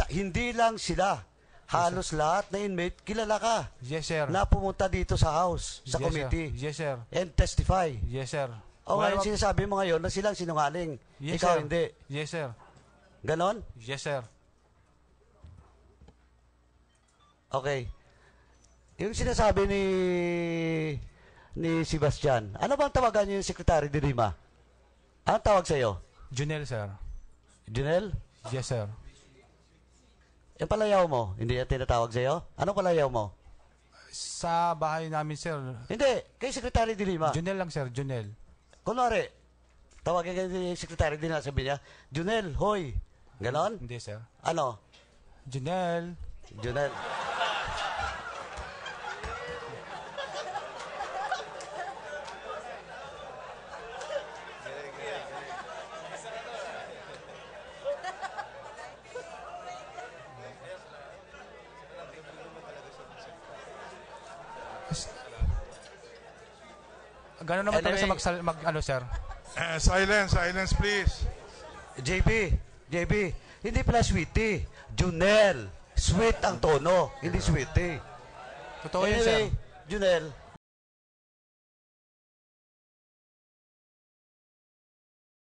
hindi lang sila. Halos lahat na inmate, kilala ka. Yes, sir. Na pumunta dito sa House, sa Yes, committee. sir. Yes, sir. And testify. Yes, sir. O ngayon sinasabi mo ngayon na silang sinungaling. Yes, Ikaw sir. hindi. Yes, sir. Ganon? Yes, sir. Okay. Yung sinasabi ni Sebastian, ano bang tawagan niyo yung Secretary de Lima? Anong tawag sa'yo? Junel, sir. Junel? Yes, sir. Yung palayaw mo, hindi yan tinatawag sa'yo? Anong palayaw mo? Sa bahay namin, sir. Hindi, kay Secretary de Lima. Junel lang, sir. Junel. Kunwari, tawagin kayo ni Secretary de Lima, sabi niya, Junel, hoy. Ganon? Hindi, sir. Ano? Junel. Junel. Gano'n naman Anyway, talaga sa ano, sir? Silence, please. JB, hindi pala sweetie. Junel. Sweet ang tono, hindi sweetie. Totoo yun, sir. Anyway, Junel,